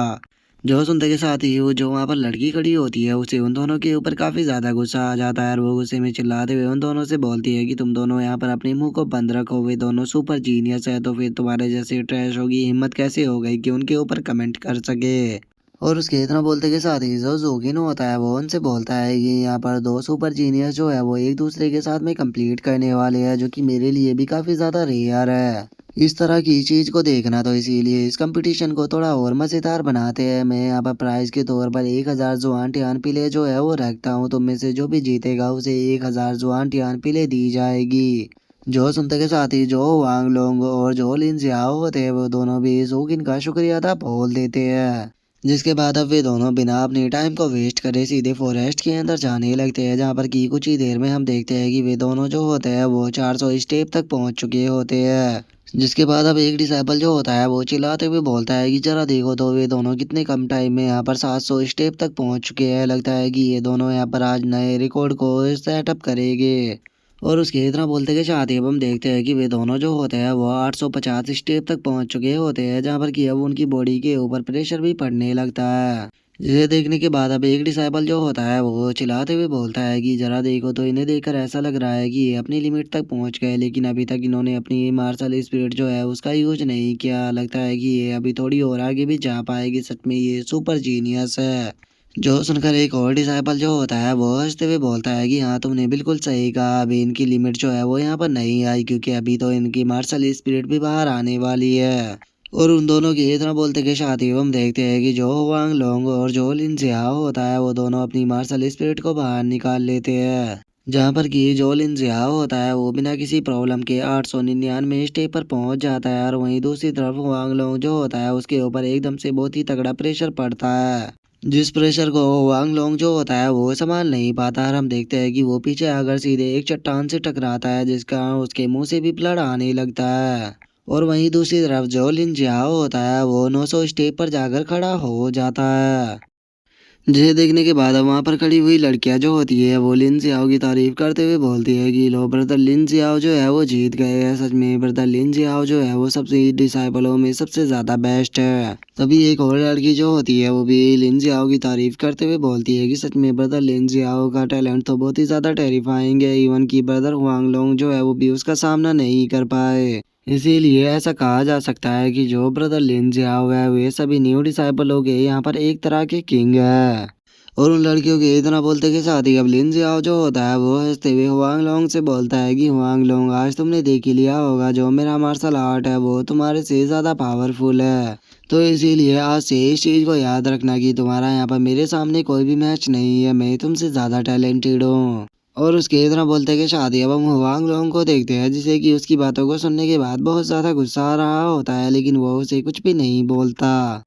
जो सुनते के साथ ही वो जो वहाँ पर लड़की खड़ी होती है उसे उन दोनों के ऊपर काफ़ी ज़्यादा गुस्सा आ जाता है, और वो गुस्से में चिल्लाते हुए उन दोनों से बोलती है कि तुम दोनों यहाँ पर अपने मुंह को बंद रखो, वे दोनों सुपर जीनियस है तो फिर तुम्हारे जैसे ट्रैश होगी हिम्मत कैसे हो गई कि उनके ऊपर कमेंट कर सके। और उसके इतना बोलते के साथ ही जो जोगिन होता है वो उनसे बोलता है कि यहाँ पर दो सुपर जीनियस जो है वो एक दूसरे के साथ में कंप्लीट करने वाले हैं, जो कि मेरे लिए भी काफ़ी ज़्यादा रेयर है। इस तरह की चीज़ को देखना, तो इसीलिए इस कंपटीशन को थोड़ा और मज़ेदार बनाते हैं। मैं यहाँ पर प्राइज़ के तौर पर 1000 जुआन टियान पिले जो है वो रखता हूँ, तुम में से जो भी जीतेगा उसे 1000 जुआन टियान पिले दी जाएगी। जो सुनते के साथ ही जो वांग लोंग और जो लिन जियाओ होते हैं वो दोनों भी जोगिन का शुक्रिया अदा बोल देते हैं। जिसके बाद अब वे दोनों बिना अपने टाइम को वेस्ट करे सीधे फॉरेस्ट के अंदर जाने लगते हैं, जहाँ पर की कुछ ही देर में हम देखते हैं कि वे दोनों जो होते हैं वो 400 स्टेप तक पहुंच चुके होते हैं। जिसके बाद अब एक डिसाइपल जो होता है वो चिल्लाते हुए बोलता है कि जरा देखो तो वे दोनों कितने कम टाइम में यहाँ पर 700 स्टेप तक पहुंच चुके हैं, लगता है कि ये दोनों यहाँ पर आज नए रिकॉर्ड को सेटअप करेंगे। और उसके इतना बोलते के साथ ही अब हम देखते हैं कि वे दोनों जो होते हैं वो 850 स्टेप तक पहुंच चुके होते हैं, जहां पर कि अब उनकी बॉडी के ऊपर प्रेशर भी पड़ने लगता है। जिसे देखने के बाद अब एक डिसाइपल जो होता है वो चिल्लाते हुए बोलता है कि जरा देखो तो इन्हें देखकर ऐसा लग रहा है कि ये अपनी लिमिट तक पहुंच गए, लेकिन अभी तक इन्होंने अपनी मार्शल स्पिरिट जो है उसका यूज नहीं किया। लगता है कि ये अभी थोड़ी और आगे भी जा पाएगी, सच में ये सुपर जीनियस है। जो सुनकर एक और डिसाइपल जो होता है वो हंसते हुए बोलता है कि हाँ तुमने बिल्कुल सही कहा, अभी इनकी लिमिट जो है वो यहाँ पर नहीं आई, क्योंकि अभी तो इनकी मार्शल स्पिरिट भी बाहर आने वाली है। और उन दोनों की इतना बोलते के साथ ही हम देखते हैं कि जो हुआंग लोंग और जो लिन जियाओ होता है वो दोनों अपनी मार्शल स्पिरिट को बाहर निकाल लेते हैं। जहाँ पर कि जो लिन जियाओ होता है वो बिना किसी प्रॉब्लम के 899 स्टेप पर पहुंच जाता है और वहीं दूसरी तरफ हुआंग लोंग जो होता है उसके ऊपर एकदम से बहुत ही तगड़ा प्रेशर पड़ता है, जिस प्रेशर को वांग लोंग जो होता है वो संभाल नहीं पाता और हम देखते हैं कि वो पीछे आकर सीधे एक चट्टान से टकराता है जिसका उसके मुंह से भी ब्लड आने लगता है। और वहीं दूसरी तरफ जो लिन जियाओ होता है वो 900 स्टेप पर जाकर खड़ा हो जाता है, जिसे देखने के बाद वहां पर खड़ी हुई लड़कियां जो होती है वो लिन जियाओ की तारीफ करते हुए बोलती है कि लो ब्रदर लिन जियाओ जो है वो जीत गए हैं, सच में ब्रदर लिन जियाओ जो है वो सबसे डिसाइपलों में सबसे ज्यादा बेस्ट है। तभी एक और लड़की जो होती है वो भी लिन जियाओ की तारीफ करते हुए बोलती है कि सच में ब्रदर लिन जियाओ का टैलेंट तो बहुत ही ज्यादा टेरिफाइंग है, इवन की ब्रदर हुआंग लोंग जो है वो भी उसका सामना नहीं कर पाए। इसीलिए ऐसा कहा जा सकता है कि जो ब्रदर लिन जियाओ है वे सभी न्यू डिसाइपलों के यहाँ पर एक तरह के किंग है। और उन लड़कियों के इतना बोलते के साथ ही अब लिन जियाओ जो होता है वो हंसते हुए हुआंग लोंग से बोलता है कि हुआंग लोंग आज तुमने देख ही लिया होगा जो मेरा मार्शल आर्ट है वो तुम्हारे से ज्यादा पावरफुल है, तो इसीलिए आज से इस चीज को याद रखना कि तुम्हारा यहाँ पर मेरे सामने कोई भी मैच नहीं है, मैं तुमसे ज्यादा टैलेंटेड हूँ। और उसके इतना बोलते के साथ ही अब हम हुआंग लोंग को देखते हैं जिसे कि उसकी बातों को सुनने के बाद बहुत ज्यादा गुस्सा आ रहा होता है लेकिन वो उसे कुछ भी नहीं बोलता।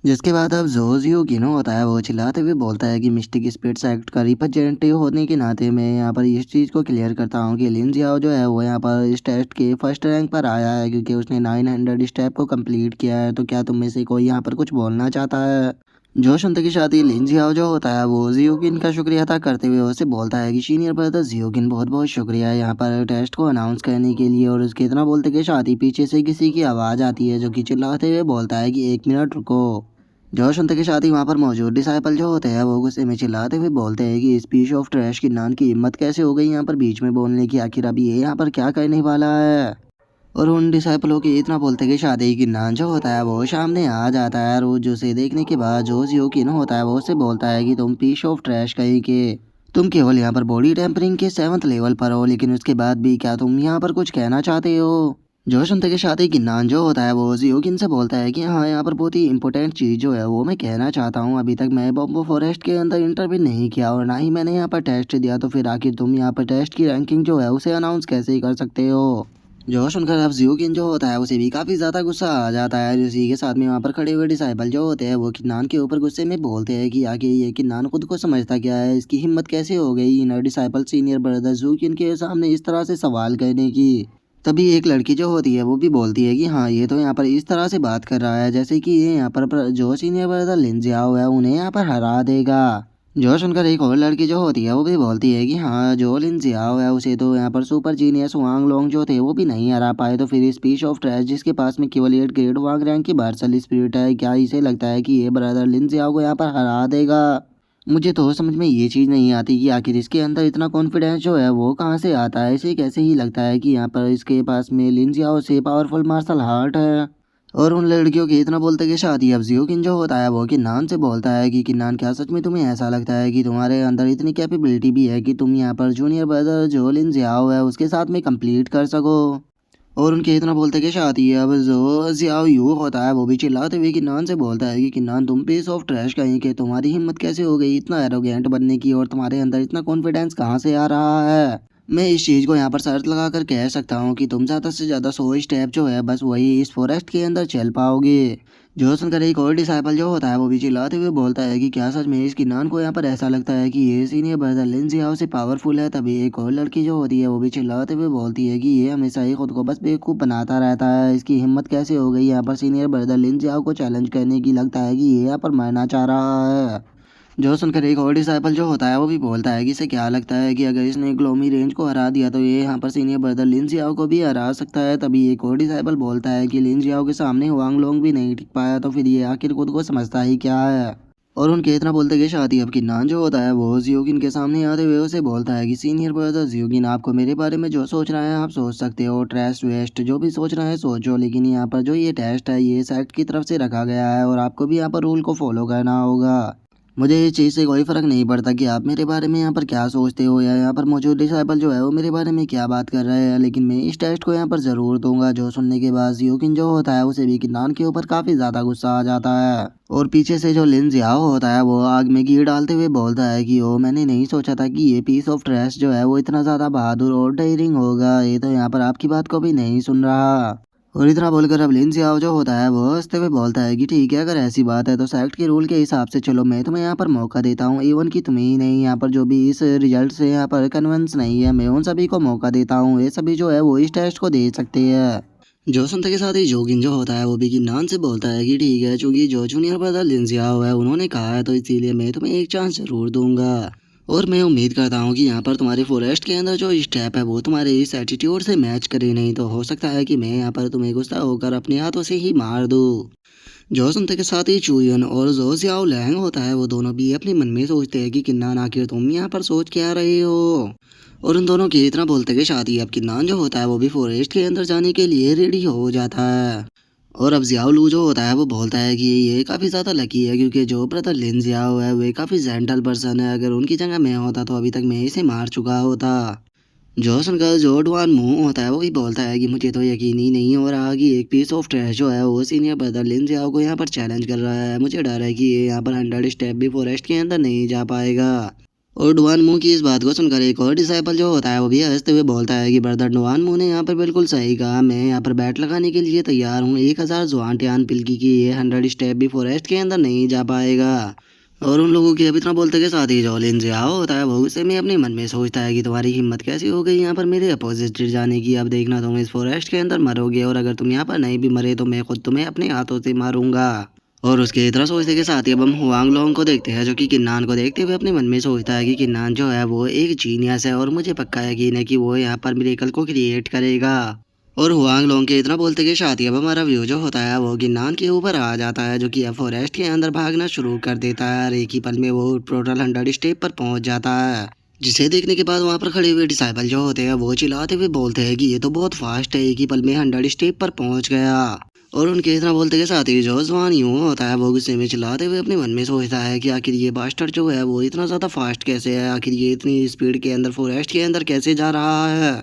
जिसके बाद अब जो जियोगिनो होता है वो चिल्लाते हुए बोलता है कि मिस्टिक स्पिरिट्स एक्ट का रिप्रेजेंटेटिव होने के नाते मैं यहाँ पर इस चीज़ को क्लियर करता हूँ कि लिन जियाओ जो है वो यहाँ पर इस टेस्ट के फर्स्ट रैंक पर आया है क्योंकि उसने 900 स्टेप को कंप्लीट किया है, तो क्या तुम में से कोई यहाँ पर कुछ बोलना चाहता है। जो सुनते की शादी लिन जियाओ जो होता है वो जियोगिन का शुक्रिया अदा करते हुए उससे बोलता है कि सीनियर ब्रदर जियोगिन बहुत बहुत शुक्रिया यहाँ पर टेस्ट को अनाउंस करने के लिए। और उसके इतना बोलते के साथ ही पीछे से किसी की आवाज़ आती है जो कि चिल्लाते हुए बोलता है कि 1 मिनट रुको। जो सुनते के साथ ही वहाँ पर मौजूद डिसाइपल जो होते हैं वो गुस्से में चिल्लाते हुए बोलते हैं कि इस पीस ऑफ ट्रैश की नान की हिम्मत कैसे हो गई यहाँ पर बीच में बोलने की, आखिर अभी ये यहाँ पर क्या करने वाला है। और उन डिसाइपलों के इतना बोलते कि शादी की नान जो होता है वो सामने आ जाता है और वो जो से देखने के बाद जो जियो की ना होता है वो उससे बोलता है कि तुम पीस ऑफ ट्रैश कहीं के, तुम केवल यहाँ पर बॉडी टेम्परिंग के 7th लेवल पर हो लेकिन उसके बाद भी क्या तुम यहाँ पर कुछ कहना चाहते हो। जो सुनते के साथ ही गिन्नान जो होता है वो जियोगिन से बोलता है कि हाँ यहाँ पर बहुत ही इंपॉर्टेंट चीज़ जो है वो मैं कहना चाहता हूँ, अभी तक मैं बॉम्बो फॉरेस्ट के अंदर इंटर भी नहीं किया और ना ही मैंने यहाँ पर टेस्ट दिया, तो फिर आखिर तुम यहाँ पर टेस्ट की रैंकिंग जो है उसे अनाउंस कैसे ही कर सकते हो। जो सुनकर अब जियोगिन जो होता है उसे भी काफ़ी ज़्यादा गुस्सा आ जाता है। उसी के साथ में वहाँ पर खड़े हुए डिसाइबल जो होते हैं वो किन्नान के ऊपर गुस्से में बोलते हैं कि आखिर ये किन्नान खुद को समझता क्या है, इसकी हिम्मत कैसे हो गई इनर डिसाइबल सीनियर ब्रदर जियोगिन के सामने इस तरह से सवाल करने की। तभी एक लड़की जो होती है वो भी बोलती है कि हाँ ये तो यहाँ पर इस तरह से बात कर रहा है जैसे कि ये यहाँ पर जो सीनियर ब्रदर लिन जियाओ है उन्हें यहाँ पर हरा देगा। जो सुनकर एक और लड़की जो होती है वो भी बोलती है कि हाँ जो लिन जियाओ है उसे तो यहाँ पर सुपर जीनियस वांग लोंग जो थे वो भी नहीं हरा पाए, तो फिर इस पीस ऑफ ट्रैश जिसके पास में केवल 8 ग्रेड वांग रैंक की मार्शल स्पिरिट है, क्या इसे लगता है कि ये ब्रदर लिन जियाओ को यहाँ पर हरा देगा। मुझे तो समझ में ये चीज़ नहीं आती कि आखिर इसके अंदर इतना कॉन्फिडेंस जो है वो कहाँ से आता है, इसे कैसे ही लगता है कि यहाँ पर इसके पास में लिन जियाओ से पावरफुल मार्शल आर्ट है। और उन लड़कियों के इतना बोलते कि शादी अब जियोकिन जो होता है वो किन्नान से बोलता है कि किन्नान क्या सच में तुम्हें ऐसा लगता है कि तुम्हारे अंदर इतनी कैपेबिलिटी भी है कि तुम यहाँ पर जूनियर ब्रदर जो लिन जियाओ है उसके साथ में कंप्लीट कर सको। और उनके इतना बोलते कि शादी अब जो जियाओ यू होता है वो भी चिल्लाते हुए किन्नान से बोलता है कि किन्नान तुम पीस ऑफ ट्रैश कहीं के, तुम्हारी हिम्मत कैसे हो गई इतना एरोगेंट बनने की और तुम्हारे अंदर इतना कॉन्फिडेंस कहाँ से आ रहा है। मैं इस चीज़ को यहाँ पर शर्त लगा कर कह सकता हूँ कि तुम ज़्यादा से ज़्यादा 100 स्टेप जो है बस वही इस फॉरेस्ट के अंदर चल पाओगे। जो सुनकर एक और डिसाइपल जो होता है वो भी चिल्लाते हुए बोलता है कि क्या सच में इस किन्नान को यहाँ पर ऐसा लगता है कि ये सीनियर ब्रदर लिन जियाओ से पावरफुल है। तभी एक और लड़की जो होती है वो भी चिल्लाते हुए बोलती है कि ये हमेशा ही खुद को बस बेवकूफ़ बनाता रहता है, इसकी हिम्मत कैसे हो गई यहाँ पर सीनियर ब्रदर लिन जियाओ को चैलेंज करने की, लगता है कि ये यहाँ पर मरना चाह रहा है। जो सुनकर एक और डिसाइपल जो होता है वो भी बोलता है कि इसे क्या लगता है कि अगर इसने ग्लोमी रेंज को हरा दिया तो ये यहाँ पर सीनियर ब्रदर लिन जियाओ को भी हरा सकता है। तभी एक और डिसाइपल बोलता है कि लिन जियाओ के सामने वांग लोंग भी नहीं टिक पाया, तो फिर ये आखिर खुद को समझता ही क्या है। और उनके इतना बोलते कि शादी अब किन्नान जो होता है वो जियोगिन के सामने आते हुए उसे बोलता है कि सीनियर ब्रदर जियोगिन आपको मेरे बारे में जो सोच रहा है आप सोच सकते हो, ट्रेस्ट वेस्ट जो भी सोच रहा है सोचो, लेकिन यहाँ पर जो ये टेस्ट है ये सेक्ट की तरफ से रखा गया है और आपको भी यहाँ पर रूल को फॉलो करना होगा। मुझे इस चीज़ से कोई फ़र्क नहीं पड़ता कि आप मेरे बारे में यहाँ पर क्या सोचते हो या यहाँ पर मौजूद डिसाइपल जो है वो मेरे बारे में क्या बात कर रहे हैं, लेकिन मैं इस टेस्ट को यहाँ पर ज़रूर दूंगा। जो सुनने के बाद यूकिन जो होता है उसे भी किन्नान के ऊपर काफ़ी ज़्यादा गुस्सा आ जाता है और पीछे से जो लिन जियाओ होता है वो आग में घी डालते हुए बोलता है कि ओ मैंने नहीं सोचा था कि ये पीस ऑफ ट्रैश जो है वो इतना ज़्यादा बहादुर और डेयरिंग होगा। ये तो यहाँ पर आपकी बात को भी नहीं सुन रहा। और इतना बोलकर अब लिन जियाओ जो होता है वो हंसते हुए बोलता है कि ठीक है, अगर ऐसी बात है तो सेक्ट के रूल के हिसाब से चलो मैं तुम्हें यहाँ पर मौका देता हूँ। इवन कि तुम्हें ही नहीं, यहाँ पर जो भी इस रिजल्ट से यहाँ पर कन्विंस नहीं है मैं उन सभी को मौका देता हूँ। ये सभी जो है वो इस टेस्ट को दे सकते हैं। जो सुनते के साथ ही जोगिन जो होता है वो भी किन्नान से बोलता है कि ठीक है, चूंकि जो जूनियर ब्रदर लिन जियाओ है उन्होंने कहा है तो इसीलिए मैं तुम्हें एक चांस जरूर दूंगा। और मैं उम्मीद करता हूँ कि यहाँ पर तुम्हारे फॉरेस्ट के अंदर जो स्टेप है वो तुम्हारे इस एटीट्यूड से मैच करे, नहीं तो हो सकता है कि मैं यहाँ पर तुम्हें गुस्सा होकर अपने हाथों से ही मार दूँ। जो सुनते के साथ ही चुयन और जो जियाओ लैंग होता है वो दोनों भी अपने मन में सोचते हैं कि किन्नान आखिर तुम यहाँ पर सोच क्या रहे हो। और उन दोनों की इतना बोलते के साथ ही अब किन्नान जो होता है वो भी फॉरेस्ट के अंदर जाने के लिए रेडी हो जाता है। और अब जियाओ लू जो होता है वो बोलता है कि ये काफ़ी ज़्यादा लकी है क्योंकि जो ब्रदर लिन जियाओ है वे काफ़ी जेंटल पर्सन है। अगर उनकी जगह मैं होता तो अभी तक मैं इसे मार चुका होता। जो सुनकर जो डुआन मुंह होता है वो भी बोलता है कि मुझे तो यकीन ही नहीं हो रहा कि एक पीस ऑफ ट्रैश जो है वो सीनियर ब्रदर लिन जियाओ को यहाँ पर चैलेंज कर रहा है। मुझे डर है कि ये यहाँ पर 100 स्टेप भी फॉरेस्ट के अंदर नहीं जा पाएगा। और डुआन मुंह की इस बात को सुनकर एक और डिसाइपल जो होता है वो भी हंसते हुए बोलता है कि ब्रदर डुआन मुंह ने यहाँ पर बिल्कुल सही कहा, मैं यहाँ पर बैट लगाने के लिए तैयार हूँ 1000 जुआन टियान पिल्की की ये 100 स्टेप भी फॉरेस्ट के अंदर नहीं जा पाएगा। और उन लोगों के अब इतना बोलते के साथ ही जो लिन जियाओ होता है वो उसे में अपने मन में सोचता है कि तुम्हारी हिम्मत कैसी हो गई यहाँ पर मेरे अपोजिट जाने की। अब देखना तुम इस फॉरेस्ट के अंदर मरोगे और अगर तुम यहाँ पर नहीं भी मरे तो मैं खुद तुम्हें अपने हाथों से मारूंगा। और उसके इतना सोचने के साथ ही अब हम हुआंग लोंग को देखते हैं जो कि किन्नान को देखते हुए अपने मन में सोचता है कि किन्नान जो है वो एक जीनियस है और मुझे पक्का यकीन है कि वो यहाँ पर मिरेकल को क्रिएट करेगा। और हुआंग लोंग के इतना बोलते के साथ ही अब हमारा व्यू जो होता है वो किन्नान के ऊपर आ जाता है जो कि अब फॉरेस्ट के अंदर भागना शुरू कर देता है और एक ही पल में वो टोटल 100 स्टेप पर पहुंच जाता है। जिसे देखने के बाद वहाँ पर खड़े हुए डिसाइपल जो होते हैं वो चिल्लाते हुए बोलते हैं कि ये तो बहुत फास्ट है, एक ही पल में 100 स्टेप पर पहुंच गया। और उनके इतना बोलते के साथ ही जो जवान यूं होता है वो गुस्से में चिल्लाते हुए अपने मन में सोचता है कि आखिर ये बास्टर जो है वो इतना ज़्यादा फास्ट कैसे है, आखिर ये इतनी स्पीड के अंदर फॉरेस्ट के अंदर कैसे जा रहा है।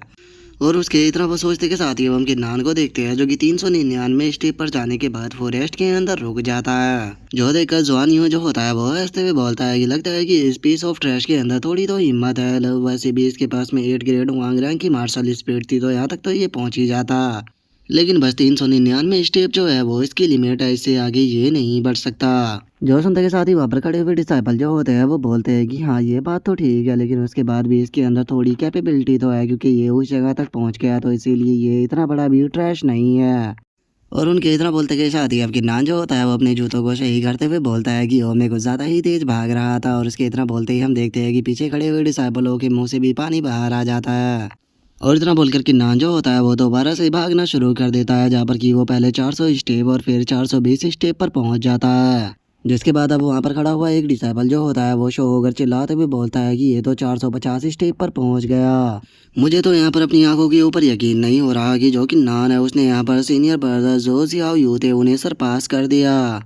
और उसके इतना वो सोचते के साथ ही हम किन्नान को देखते हैं जो कि 399 स्टेप पर जाने के बाद फॉरेस्ट के अंदर रुक जाता है। जो देखकर जवान यूं जो होता है वो हंसते हुए बोलता है कि लगता है कि इस पीस ऑफ ट्रैश के अंदर थोड़ी तो हिम्मत है, वैसे भी इसके पास में 8 ग्रेड वांग रैंक की मार्शल स्पीड थी तो यहाँ तक तो ये पहुंच ही जाता। लेकिन बस 399 स्टेप जो है वो इसकी लिमिट है, इससे आगे ये नहीं बढ़ सकता। जो सुनते के साथ ही वहाँ पर खड़े हुए डिसाइपल जो होते हैं वो बोलते हैं कि हाँ ये बात तो ठीक है, लेकिन उसके बाद भी इसके अंदर थोड़ी कैपेबिलिटी तो है क्योंकि ये उस जगह तक पहुँच गया तो इसीलिए ये इतना बड़ा भी ट्रैश नहीं है। और उनके इतना बोलते के साथ ही अब किन्नान जो होता है वो अपने जूतों को सही करते हुए बोलता है कि ओ मैं कुछ ज़्यादा ही तेज भाग रहा था। और उसके इतना बोलते ही हम देखते हैं कि पीछे खड़े हुए डिसाइपलों के मुंह से भी पानी बाहर आ जाता है। और इतना बोलकर किन्नान जो होता है वो दोबारा से भागना शुरू कर देता है जहाँ पर कि वो पहले 400 स्टेप और फिर 420 स्टेप पर पहुंच जाता है। जिसके बाद अब वहाँ पर खड़ा हुआ एक डिसाइपल जो होता है वो शो होकर चिल्लाते हुए बोलता है कि ये तो 450 स्टेप पर पहुंच गया। मुझे तो यहाँ पर अपनी आंखों के ऊपर यकीन नहीं हो रहा कि जो किन्नान है उसने यहाँ पर सीनियर ब्रदर जो जियाओ यू थे उन्हें सरपास कर दिया।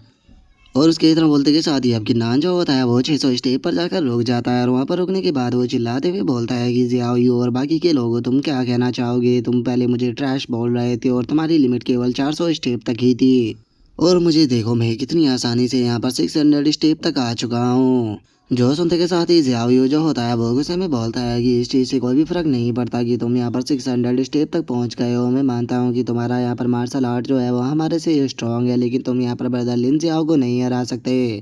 और उसके इतना बोलते के साथ ही अब किन्नान जो होता है वो 600 स्टेप पर जाकर रुक जाता है और वहाँ पर रुकने के बाद वो चिल्लाते हुए बोलता है कि जियाओ यू और बाकी के लोगों तुम क्या कहना चाहोगे, तुम पहले मुझे ट्रैश बोल रहे थे और तुम्हारी लिमिट केवल 400 स्टेप तक ही थी और मुझे देखो मैं कितनी आसानी से यहाँ पर 600 स्टेप तक आ चुका हूँ। जो सुनते के साथ ही जियाओ यू जो होता है वो गुस्से में बोलता है कि इस चीज़ से कोई भी फर्क नहीं पड़ता कि तुम यहाँ पर 600 स्टेप तक पहुँच गए हो। मैं मानता हूँ कि तुम्हारा यहाँ पर मार्शल आर्ट जो है वो हमारे से स्ट्रांग है, लेकिन तुम यहाँ पर ब्रदर लिन जियाओ को नहीं हरा सकते।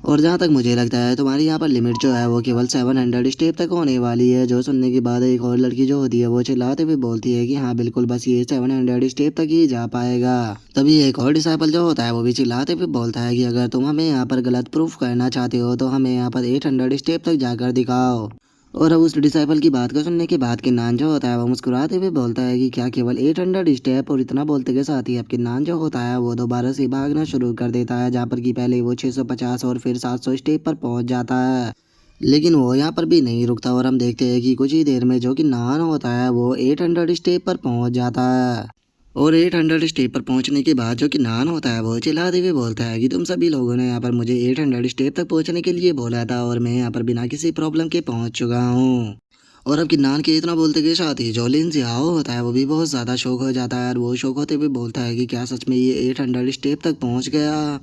और जहाँ तक मुझे लगता है तुम्हारी यहाँ पर लिमिट जो है वो केवल 700 स्टेप तक होने वाली है। जो सुनने के बाद एक और लड़की जो होती है वो चिल्लाते हुए बोलती है कि हाँ बिल्कुल, बस ये 700 स्टेप तक ही जा पाएगा। तभी एक और डिसाइपल जो होता है वो भी चिल्लाते हुए बोलता है कि अगर तुम हमें यहाँ पर गलत प्रूफ करना चाहते हो तो हमें यहाँ पर 800 स्टेप तक जाकर दिखाओ। और अब उस डिसाइपल की बात को सुनने के बाद किन्नान जो होता है वो मुस्कुराते हुए बोलता है कि क्या केवल 800 स्टेप। और इतना बोलते के साथ ही अब किन्नान जो होता है वो दोबारा से भागना शुरू कर देता है जहाँ पर कि पहले वो 650 और फिर 700 स्टेप पर पहुंच जाता है। लेकिन वो यहाँ पर भी नहीं रुकता और हम देखते हैं कि कुछ ही देर में जो किन्नान होता है वो 800 स्टेप पर पहुंच जाता है। और 800 स्टेप पर पहुंचने के बाद जो कि नान होता है वो चिल्लाते हुए बोलता है कि तुम सभी लोगों ने यहाँ पर मुझे 800 स्टेप तक पहुंचने के लिए बोला था और मैं यहाँ पर बिना किसी प्रॉब्लम के पहुंच चुका हूँ। और अब किन्नान के इतना बोलते के साथ ही जो लिन जियाओ होता है वो भी बहुत ज़्यादा शौक हो जाता है और वो शौक होते हुए बोलता है कि क्या सच में ये 800 स्टेप तक पहुंच गया।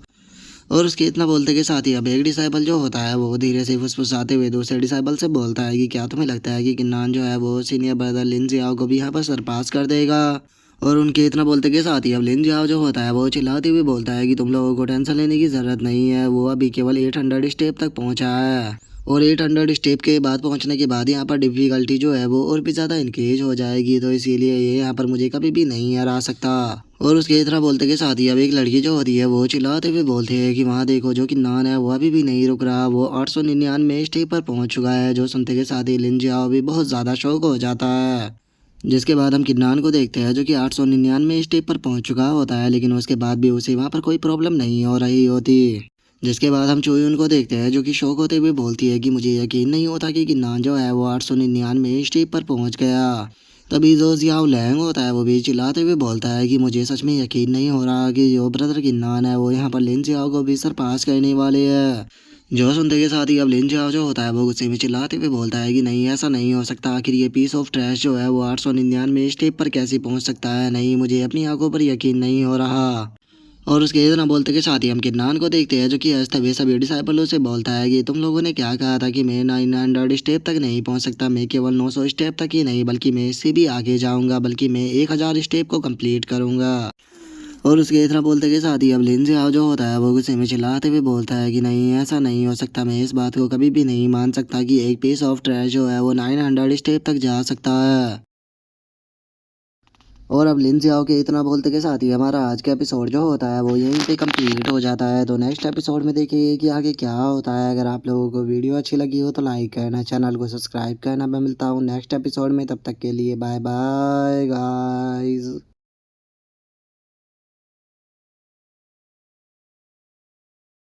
और उसके इतना बोलते के साथ ही अब एक डिसाइबल जो होता है वो धीरे से फुसफुसाते हुए दूसरे डिसाइबल से बोलता है कि क्या तुम्हें लगता है कि किन्नान जो है वो सीनियर ब्रदर लिन जियाओ को भी यहाँ पर सरपास कर देगा। और उनके इतना बोलते के साथ ही अब लिन जियाओ जो होता है वो चिल्लाते हुए बोलता है कि तुम लोगों को टेंशन लेने की ज़रूरत नहीं है, वो अभी केवल 800 स्टेप तक पहुंचा है। और 800 स्टेप के बाद पहुंचने के बाद यहाँ पर डिफ़िकल्टी जो है वो और भी ज़्यादा इंक्रीज हो जाएगी, तो इसीलिए ये यहाँ पर मुझे कभी भी नहीं हरा सकता। और उसके इतना बोलते के साथ ही अब एक लड़की जो होती है वो चिल्लाते हुए बोलती है कि वहाँ देखो जो कि नान है वो अभी भी नहीं रुक रहा, वो 899 स्टेप पर पहुंच चुका है। जो सुनते के साथ ही लिन जियाओ भी बहुत ज़्यादा शौक हो जाता है। जिसके बाद हम किन्नान को देखते हैं जो कि 899 स्टेप पर पहुंच चुका होता है, लेकिन उसके बाद भी उसे वहाँ पर कोई प्रॉब्लम नहीं हो रही होती। जिसके बाद हम चोयुन को देखते हैं जो कि शौक होते हुए बोलती है कि मुझे यकीन नहीं होता कि किन्नान जो है वो 899 स्टेप पर पहुंच गया। तभी जो जियाओ लैंग होता है वो भी चिल्लाते हुए बोलता है कि मुझे सच में यकीन नहीं हो रहा कि जो ब्रदर किन्नान है वो यहाँ पर लिन जियाओ को भी सरपास करने वाले है। जो सुनते के साथ ही अब लिन जियाओ जो होता है वो गुस्से में चिल्लाते हुए बोलता है कि नहीं, ऐसा नहीं हो सकता, आखिर ये पीस ऑफ ट्रैश जो है वो 899 स्टेप पर कैसे पहुंच सकता है, नहीं मुझे अपनी आंखों पर यकीन नहीं हो रहा। और उसके इतना बोलते के साथ ही हम किन्नान को देखते हैं जो कि अस्तव्यस्त सभी डिसाइबलों से बोलता है कि तुम लोगों ने क्या कहा था कि मैं 900 स्टेप तक नहीं पहुंच सकता, मैं केवल 900 स्टेप तक ही नहीं बल्कि मैं इससे भी आगे जाऊंगा, बल्कि मैं 1000 स्टेप को कंप्लीट करूंगा। और उसके इतना बोलते के साथ ही अब लिन जियाओ जो होता है वो गुस्से में चिल्लाते हुए बोलता है कि नहीं, ऐसा नहीं हो सकता, मैं इस बात को कभी भी नहीं मान सकता कि एक पीस ऑफ ट्रैश जो है वो 900 स्टेप तक जा सकता है। और अब लिन जियाओ के इतना बोलते के साथ ही हमारा आज का एपिसोड जो होता है वो यहीं पे कंप्लीट हो जाता है। तो नेक्स्ट एपिसोड में देखिए कि आगे क्या होता है। अगर आप लोगों को वीडियो अच्छी लगी हो तो लाइक करना, चैनल को सब्सक्राइब करना। मैं मिलता हूँ नेक्स्ट एपिसोड में, तब तक के लिए बाय बाय गाइस।